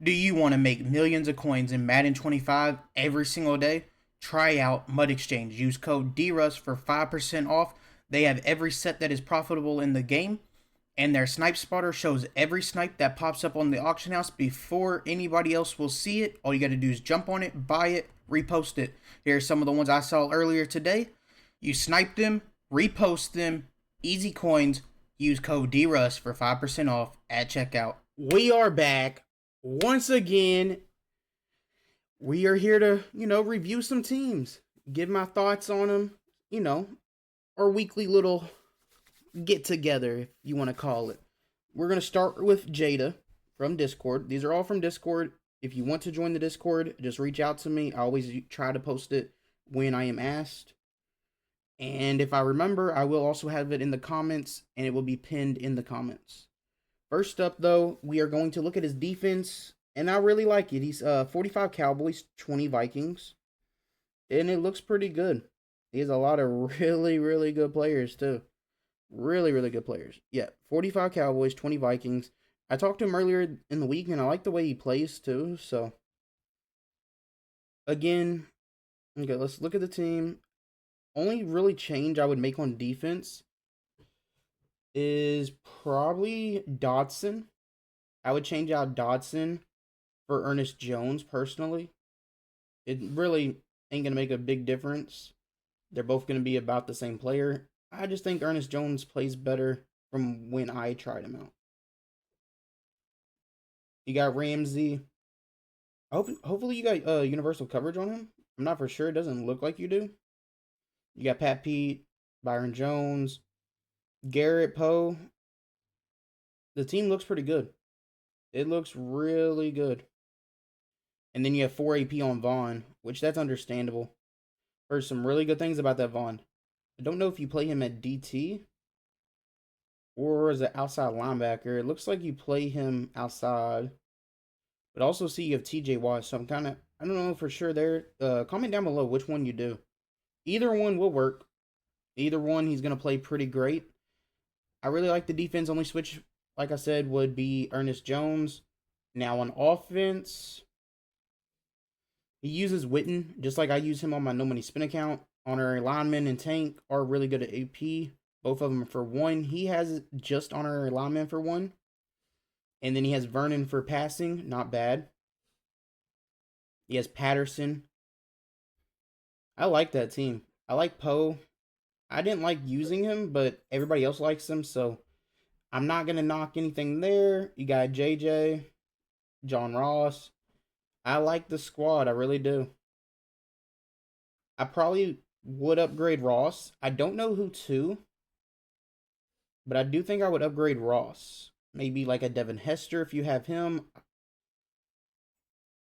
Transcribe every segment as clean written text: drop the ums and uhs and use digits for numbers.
Do you want to make millions of coins in Madden 25 every single day? Try out Mud Exchange. Use code DRUS for 5% off. They have every set that is profitable in the game, and their snipe spotter shows every snipe that pops up on the auction house before anybody else will see it. All you got to do is jump on it, buy it, repost it. Here's some of the ones I saw earlier today. You snipe them, repost them, easy coins. Use code DRUS for 5% off at checkout. We are back once again. We are here to, review some teams, give my thoughts on them, our weekly little get together, if you want to call it. We're going to start with Jada from Discord. These are all from Discord. If you want to join the Discord, just reach out to me. I always try to post it when I am asked. And if I remember, I will also have it in the comments, and it will be pinned in the comments. First up, though, we are going to look at his defense, and I really like it. He's 45 Cowboys, 20 Vikings, and it looks pretty good. He has a lot of really, really good players, too. Really, really good players. Yeah, 45 Cowboys, 20 Vikings. I talked to him earlier in the week, and I like the way he plays, too. So, again, okay, let's look at the team. Only really change I would make on defense is probably Dodson. I would change out Dodson for Ernest Jones, personally. It really ain't going to make a big difference. They're both going to be about the same player. I just think Ernest Jones plays better from when I tried him out. You got Ramsey. Hopefully you got universal coverage on him. I'm not for sure. It doesn't look like you do. You got Pat Pete, Byron Jones, Garrett Poe. The team looks pretty good. It looks really good. And then you have 4 AP on Vaughn, which that's understandable. Heard some really good things about that Vaughn. I don't know if you play him at DT or as an outside linebacker. It looks like you play him outside. But also see you have TJ Watt, so I don't know for sure there. Comment down below which one you do. Either one will work. Either one, he's going to play pretty great. I really like the defense. Only switch, like I said, would be Ernest Jones. Now on offense, he uses Witten, just like I use him on my No Money Spin account. Honorary lineman and Tank are really good at AP. Both of them for 1. He has just honorary lineman for 1. And then he has Vernon for passing. Not bad. He has Patterson. I like that team. I like Poe. I didn't like using him, but everybody else likes him, so I'm not going to knock anything there. You got JJ, John Ross. I like the squad. I really do. I probably would upgrade Ross. I don't know who to, but I do think I would upgrade Ross. Maybe like a Devin Hester if you have him.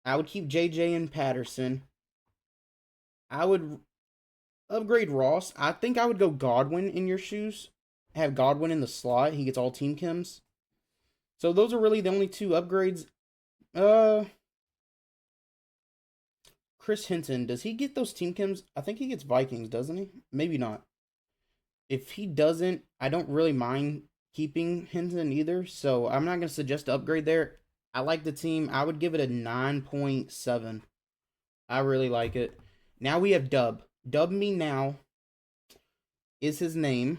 I would keep JJ and Patterson. I would upgrade Ross. I think I would go Godwin in your shoes. Have Godwin in the slot. He gets all team chems. So those are really the only 2 upgrades. Chris Hinton, does he get those team chems? I think he gets Vikings, doesn't he? Maybe not. If he doesn't, I don't really mind keeping Hinton either. So I'm not going to suggest to upgrade there. I like the team. I would give it a 9.7. I really like it. Now we have Dub. Dub Me Now is his name.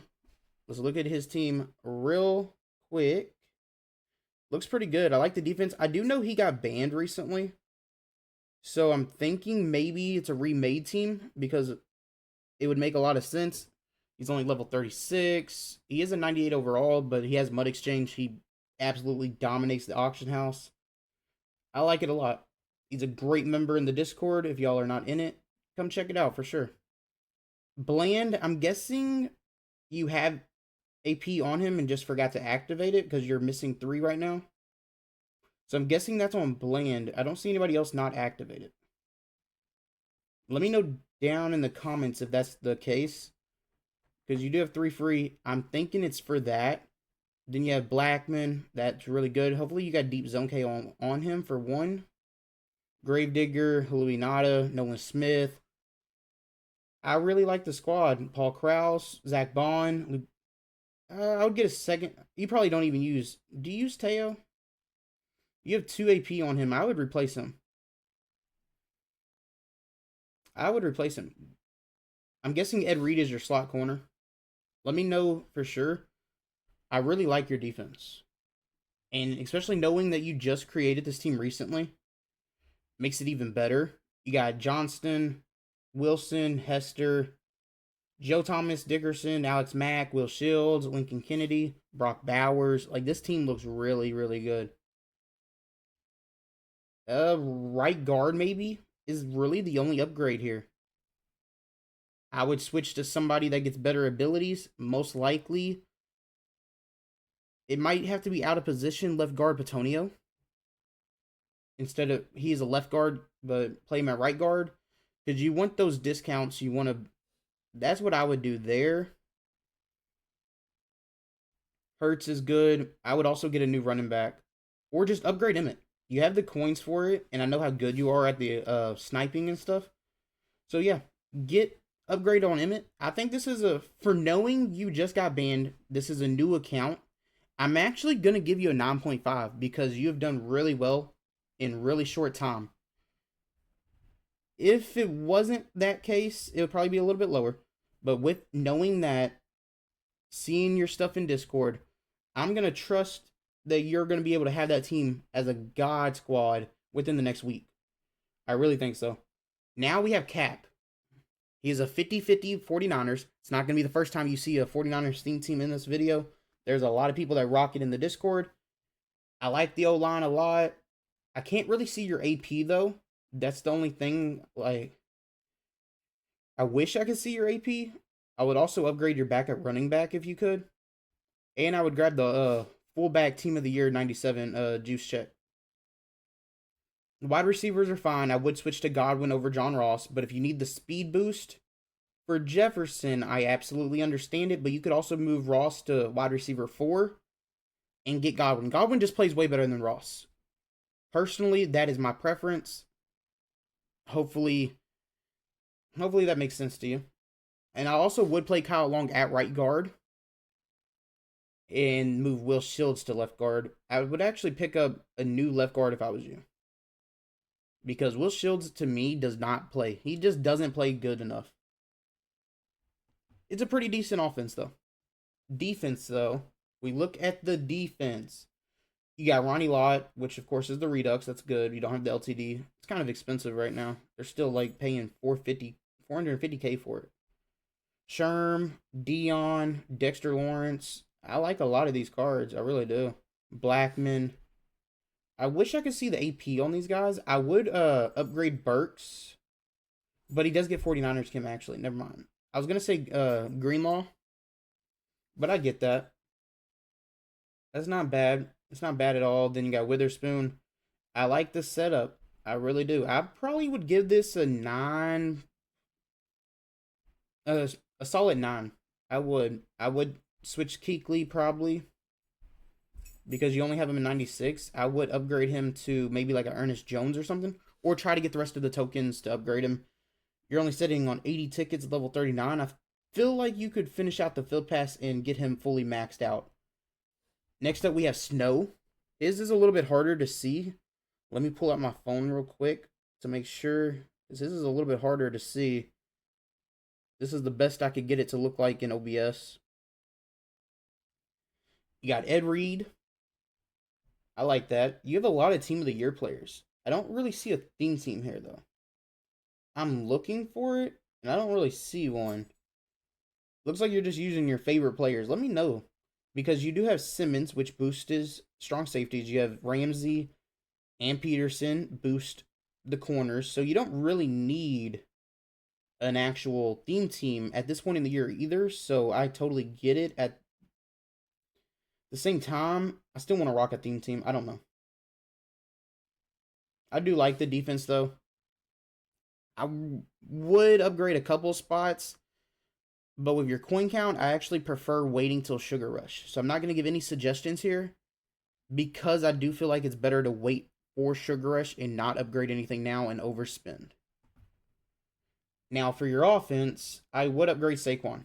Let's look at his team real quick. Looks pretty good. I like the defense. I do know he got banned recently. So I'm thinking maybe it's a remade team because it would make a lot of sense. He's only level 36. He is a 98 overall, but he has Mud Exchange. He absolutely dominates the auction house. I like it a lot. He's a great member in the Discord. If y'all are not in it, come check it out for sure. Bland, I'm guessing you have AP on him and just forgot to activate it because you're missing 3 right now. So I'm guessing that's on Bland. I don't see anybody else not activated. Let me know down in the comments if that's the case. Because you do have 3 free. I'm thinking it's for that. Then you have Blackman. That's really good. Hopefully you got Deep Zone K on him for 1. Gravedigger, Louis Nada, Nolan Smith. I really like the squad. Paul Krause, Zach Bond. I would get a second. You probably don't even use. Do you use Teo? You have 2 AP on him. I would replace him. I would replace him. I'm guessing Ed Reed is your slot corner. Let me know for sure. I really like your defense. And especially knowing that you just created this team recently makes it even better. You got Johnston, Wilson, Hester, Joe Thomas, Dickerson, Alex Mack, Will Shields, Lincoln Kennedy, Brock Bowers. Like, this team looks really, really good. Right guard maybe is really the only upgrade here. I would switch to somebody that gets better abilities. Most likely, it might have to be out of position left guard Petonio. Instead of, he's a left guard, but play him at right guard. Because you want those discounts. You want to, that's what I would do there. Hurts is good. I would also get a new running back. Or just upgrade Emmett. You have the coins for it, and I know how good you are at the sniping and stuff. So yeah, get upgrade on Emmett. I think this is for knowing you just got banned, this is a new account. I'm actually going to give you a 9.5 because you have done really well in really short time. If it wasn't that case, it would probably be a little bit lower. But with knowing that, seeing your stuff in Discord, I'm going to trust that you're going to be able to have that team as a god squad within the next week. I really think so. Now we have Cap. He is a 50-50 49ers. It's not going to be the first time you see a 49ers theme team in this video. There's a lot of people that rock it in the Discord. I like the O-line a lot. I can't really see your AP, though. That's the only thing, like, I wish I could see your AP. I would also upgrade your backup running back if you could. And I would grab the fullback team of the year 97 juice check. The wide receivers are fine. I would switch to Godwin over John Ross, but if you need the speed boost for Jefferson, I absolutely understand it, but you could also move Ross to wide receiver 4 and get Godwin. Godwin just plays way better than Ross. Personally, that is my preference. Hopefully that makes sense to you. And I also would play Kyle Long at right guard and move Will Shields to left guard. I would actually pick up a new left guard if I was you. Because Will Shields, to me, does not play. He just doesn't play good enough. It's a pretty decent offense, though. Defense, though. We look at the defense. You got Ronnie Lott, which, of course, is the Redux. That's good. You don't have the LTD. It's kind of expensive right now. They're still, like, paying $450K for it. Sherm, Dion, Dexter Lawrence. I like a lot of these cards. I really do. Blackman. I wish I could see the AP on these guys. I would upgrade Burks, but he does get 49ers Kim, actually. Never mind. I was going to say Greenlaw, but I get that. That's not bad. It's not bad at all. Then you got Witherspoon. I like the setup. I really do. I probably would give this a 9. A solid 9. I would switch Kuechly probably. Because you only have him in 96, I would upgrade him to maybe like an Ernest Jones or something. Or try to get the rest of the tokens to upgrade him. You're only sitting on 80 tickets at level 39. I feel like you could finish out the field pass and get him fully maxed out. Next up, we have Snow. His is a little bit harder to see. Let me pull out my phone real quick to make sure. This is a little bit harder to see. This is the best I could get it to look like in OBS. You got Ed Reed. I like that. You have a lot of Team of the Year players. I don't really see a theme team here, though. I'm looking for it, and I don't really see one. Looks like you're just using your favorite players. Let me know. Because you do have Simmons, which boosts his strong safeties. You have Ramsey and Peterson boost the corners. So you don't really need an actual theme team at this point in the year either. So I totally get it. At the same time, I still want to rock a theme team. I don't know. I do like the defense, though. I would upgrade a couple spots. But with your coin count, I actually prefer waiting till Sugar Rush. So I'm not going to give any suggestions here. Because I do feel like it's better to wait for Sugar Rush and not upgrade anything now and overspend. Now, for your offense, I would upgrade Saquon.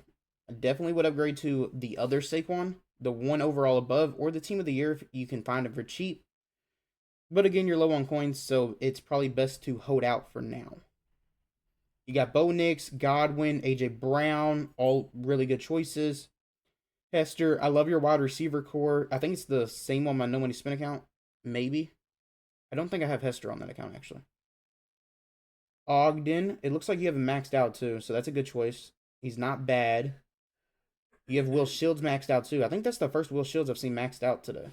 I definitely would upgrade to the other Saquon. The one overall above, or the Team of the Year if you can find it for cheap. But again, you're low on coins, so it's probably best to hold out for now. You got Bo Nix, Godwin, AJ Brown, all really good choices. Hester, I love your wide receiver core. I think it's the same on my No Money Spin account. Maybe. I don't think I have Hester on that account, actually. Ogden, it looks like you have him maxed out, too, so that's a good choice. He's not bad. You have Will Shields maxed out, too. I think that's the first Will Shields I've seen maxed out today.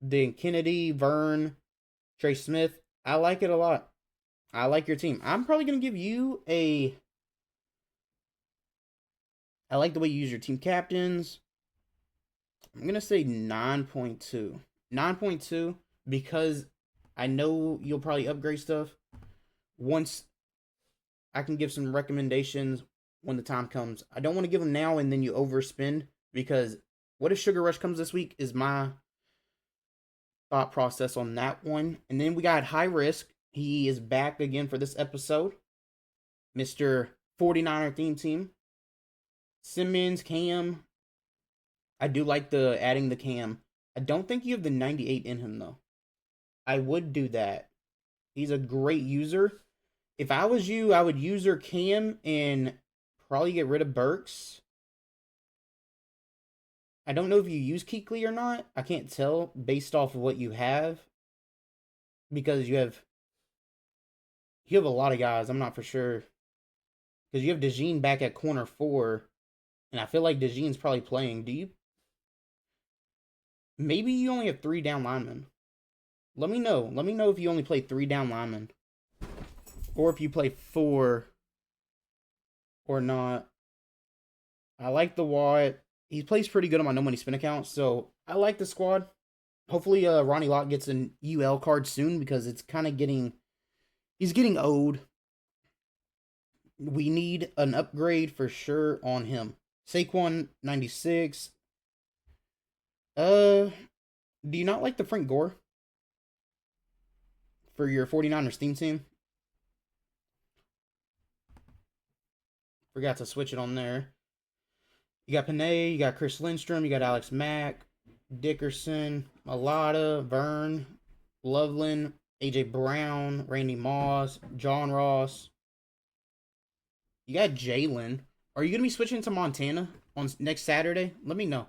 Then Kennedy, Vern, Trey Smith. I like it a lot. I like your team. I'm probably going to give you a... I like the way you use your team captains. I'm going to say 9.2. 9.2 because I know you'll probably upgrade stuff. Once I can give some recommendations when the time comes. I don't want to give them now and then you overspend because what if Sugar Rush comes this week is my thought process on that one. And then we got High Risk. He is back again for this episode. Mr. 49er theme team. Simmons, Cam. I do like the adding the Cam. I don't think you have the 98 in him though. I would do that. He's a great user. If I was you, I would user Cam and probably get rid of Burks. I don't know if you use Keekly or not. I can't tell based off of what you have. Because you have a lot of guys. I'm not for sure. Because you have DeJean back at corner 4. And I feel like DeJean's probably playing. Do you? Maybe you only have 3 down linemen. Let me know. Let me know if you only play 3 down linemen. Or if you play 4 or not. I like the Watt. He plays pretty good on my No Money Spin account. So I like the squad. Hopefully Ronnie Lott gets an UL card soon because it's kind of getting... He's getting old. We need an upgrade for sure on him. Saquon 96. Do you not like the Frank Gore for your 49ers theme team? Forgot to switch it on there. You got Panay, you got Chris Lindstrom, you got Alex Mack, Dickerson, Malata, Vern, Loveland, AJ Brown, Randy Moss, John Ross. You got Jalen. Are you going to be switching to Montana on next Saturday? Let me know.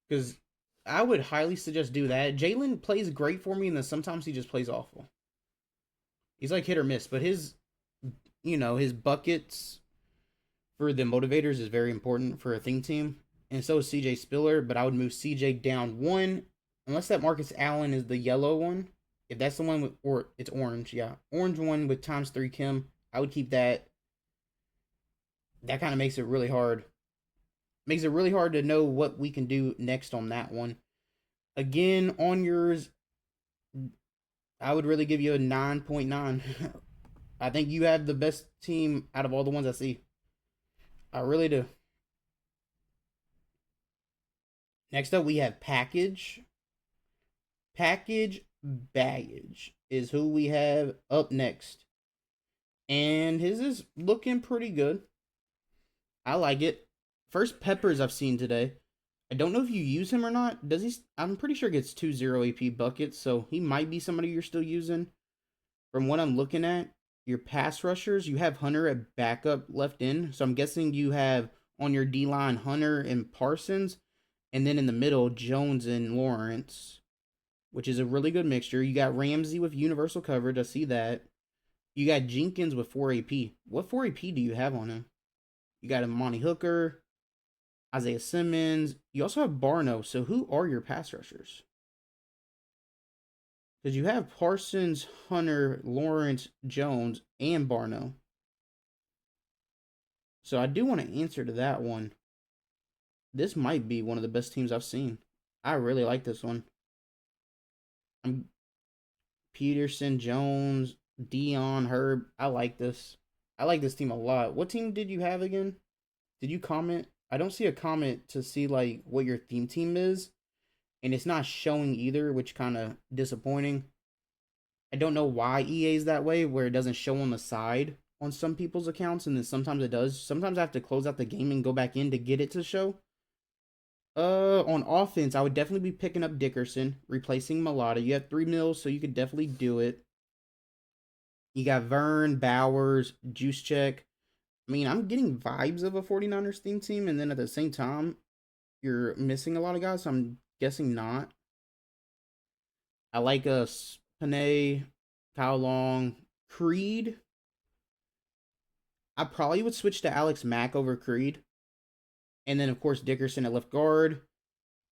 Because I would highly suggest do that. Jalen plays great for me, and then sometimes he just plays awful. He's like hit or miss, but his buckets for the motivators is very important for a thing team. And so is CJ Spiller, but I would move CJ down 1, unless that Marcus Allen is the yellow one. If that's the one with, or it's orange, yeah. Orange one with ×3 Kim, I would keep that. That kind of makes it really hard. Makes it really hard to know what we can do next on that one. Again, on yours, I would really give you a 9.9. I think you have the best team out of all the ones I see. I really do. Next up, we have Package. Package Baggage is who we have up next. And his is looking pretty good. I like it. First Peppers I've seen today. I don't know if you use him or not. Does he? I'm pretty sure he gets 2 AP buckets, so he might be somebody you're still using. From what I'm looking at, your pass rushers, you have Hunter at backup left in. So I'm guessing you have on your D-line Hunter and Parsons. And then in the middle, Jones and Lawrence, which is a really good mixture. You got Ramsey with universal coverage. I see that. You got Jenkins with 4 AP. What 4 AP do you have on him? You got Amani Hooker, Isaiah Simmons. You also have Barno. So who are your pass rushers? Because you have Parsons, Hunter, Lawrence, Jones, and Barno. So I do want to answer to that one. This might be one of the best teams I've seen. I really like this one. Peterson, Jones, Dion, Herb. I like this. I like this team a lot. What team did you have again? Did you comment? I don't see a comment to see like what your theme team is. And it's not showing either, which kind of disappointing. I don't know why EA is that way, where it doesn't show on the side on some people's accounts, and then sometimes it does. Sometimes I have to close out the game and go back in to get it to show. On offense, I would definitely be picking up Dickerson, replacing Mulata. You have 3 mils, so you could definitely do it. You got Vern, Bowers, Juice Check. I mean, I'm getting vibes of a 49ers theme team, and then at the same time, you're missing a lot of guys, so I'm guessing not. I like Panay, Kyle Long, Creed. I probably would switch to Alex Mack over Creed. And then, of course, Dickerson at left guard.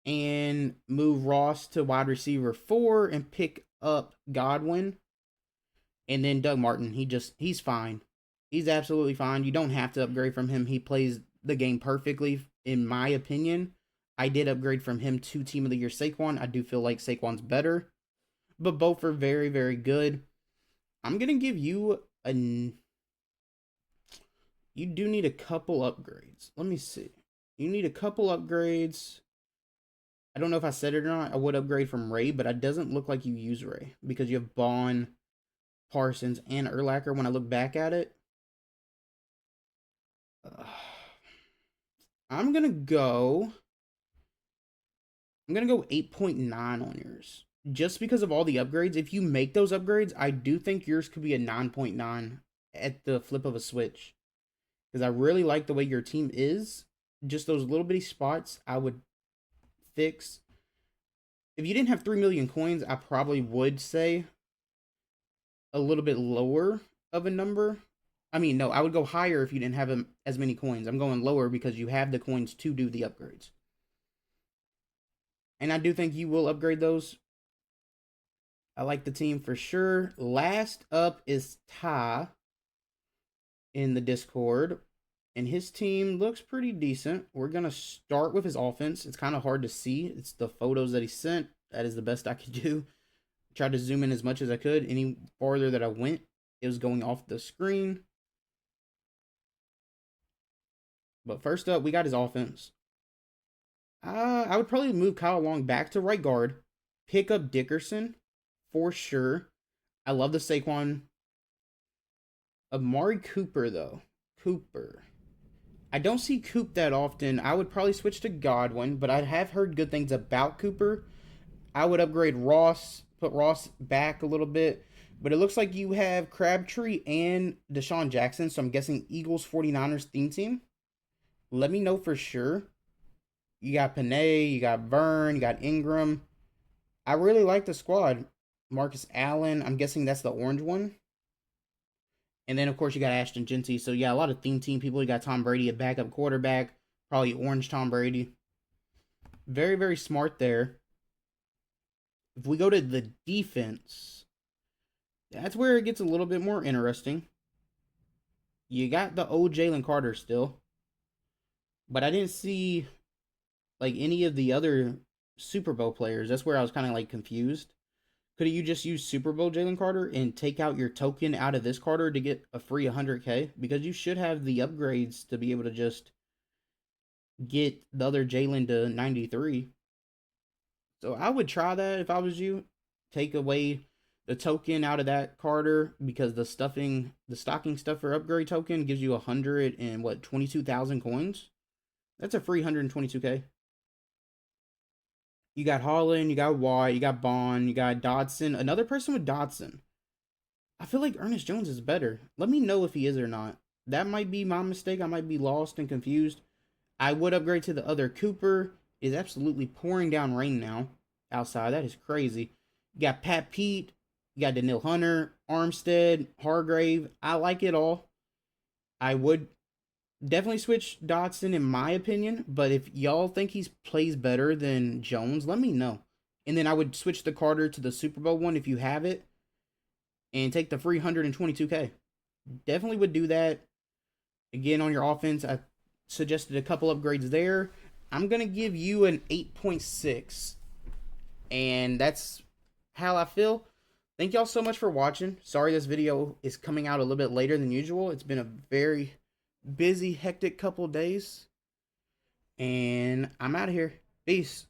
And move Ross to wide receiver 4 and pick up Godwin. And then Doug Martin. He's fine. He's absolutely fine. You don't have to upgrade from him. He plays the game perfectly, in my opinion. I did upgrade from him to Team of the Year Saquon. I do feel like Saquon's better. But both are very, very good. I'm going to give you you do need a couple upgrades. Let me see. You need a couple upgrades. I don't know if I said it or not. I would upgrade from Ray, but it doesn't look like you use Ray because you have Bond, Parsons, and Urlacher when I look back at it. I'm going to go 8.9 on yours. Just because of all the upgrades. If you make those upgrades, I do think yours could be a 9.9 at the flip of a switch. Because I really like the way your team is. Just those little bitty spots I would fix. If you didn't have 3 million coins, I probably would say a little bit lower of a number. I mean, no, I would go higher if you didn't have as many coins. I'm going lower because you have the coins to do the upgrades. And I do think you will upgrade those. I like the team for sure. Last up is Ty in the Discord. And his team looks pretty decent. We're going to start with his offense. It's kind of hard to see. It's the photos that he sent. That is the best I could do. Tried to zoom in as much as I could. Any farther that I went, it was going off the screen. But first up, we got his offense. I would probably move Kyle Long back to right guard. Pick up Dickerson for sure. I love the Saquon. Amari Cooper, though. I don't see Coop that often. I would probably switch to Godwin, but I have heard good things about Cooper. I would upgrade Ross, put Ross back a little bit. But it looks like you have Crabtree and Deshaun Jackson, so I'm guessing Eagles 49ers theme team. Let me know for sure. You got Panay, you got Vern, you got Ingram. I really like the squad. Marcus Allen, I'm guessing that's the orange one. And then, of course, you got Ashton Genty. So, yeah, a lot of theme team people. You got Tom Brady, a backup quarterback. Probably orange Tom Brady. Very, very smart there. If we go to the defense, that's where it gets a little bit more interesting. You got the old Jalen Carter still. But I didn't see, like, any of the other Super Bowl players. That's where I was kind of, like, confused. Could you just use Super Bowl Jalen Carter and take out your token out of this Carter to get a free 100K? Because you should have the upgrades to be able to just get the other Jalen to 93. So I would try that if I was you. Take away the token out of that Carter because the stocking stuffer upgrade token gives you 22,000 coins. That's a free 122K. You got Holland, you got White, you got Bond, you got Dodson. Another person with Dodson. I feel like Ernest Jones is better. Let me know if he is or not. That might be my mistake. I might be lost and confused. I would upgrade to the other. Cooper is absolutely pouring down rain now outside. That is crazy. You got Pat Pete. You got Daniil Hunter, Armstead, Hargrave. I like it all. I would definitely switch Dotson in my opinion, but if y'all think he plays better than Jones, let me know. And then I would switch the Carter to the Super Bowl one if you have it and take the free 122K. Definitely would do that. Again, on your offense, I suggested a couple upgrades there. I'm going to give you an 8.6. And that's how I feel. Thank y'all so much for watching. Sorry this video is coming out a little bit later than usual. It's been a very busy, hectic couple days. And I'm out of here. Peace.